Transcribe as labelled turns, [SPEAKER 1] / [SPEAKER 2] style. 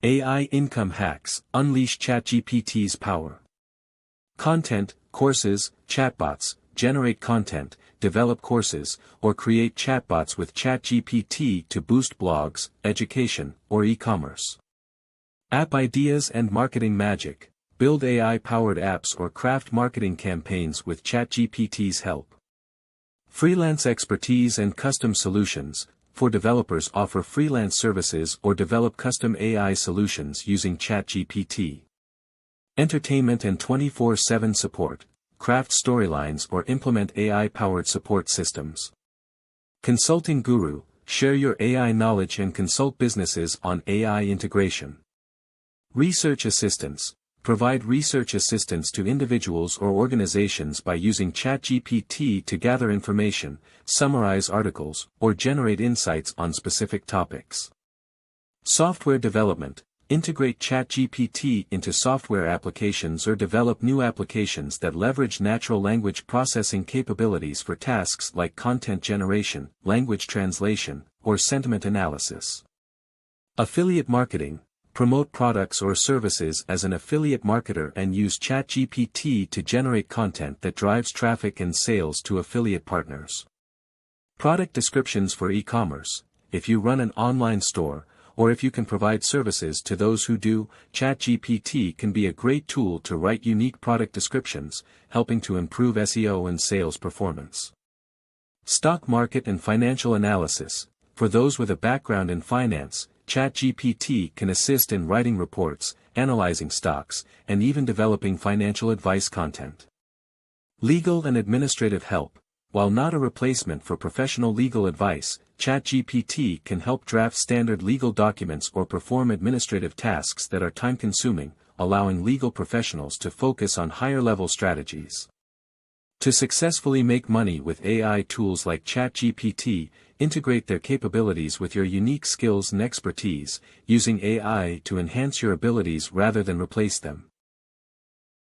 [SPEAKER 1] AI income hacks, unleash ChatGPT's power. Content, courses, chatbots, generate content, develop courses, or create chatbots with ChatGPT to boost blogs, education, or e-commerce. App ideas and marketing magic. Build AI-powered apps or craft marketing campaigns with ChatGPT's help. Freelance expertise and custom solutions. For developers offer freelance services or develop custom AI solutions using ChatGPT. Entertainment and 24/7 support. Craft storylines or implement AI-powered support systems. Consulting guru. Share your AI knowledge and consult businesses on AI integration. Research assistance. Provide research assistance to individuals or organizations by using ChatGPT to gather information, summarize articles, or generate insights on specific topics. Software development. Integrate ChatGPT into software applications or develop new applications that leverage natural language processing capabilities for tasks like content generation, language translation, or sentiment analysis. Affiliate marketing. Promote products or services as an affiliate marketer and use ChatGPT to generate content that drives traffic and sales to affiliate partners. Product descriptions for e-commerce. If you run an online store, or if you can provide services to those who do, ChatGPT can be a great tool to write unique product descriptions, helping to improve SEO and sales performance. Stock market and financial analysis. For those with a background in finance, ChatGPT can assist in writing reports, analyzing stocks, and even developing financial advice content. Legal and administrative help. While not a replacement for professional legal advice, ChatGPT can help draft standard legal documents or perform administrative tasks that are time-consuming, allowing legal professionals to focus on higher-level strategies. To successfully make money with AI tools like ChatGPT, integrate their capabilities with your unique skills and expertise, using AI to enhance your abilities rather than replace them.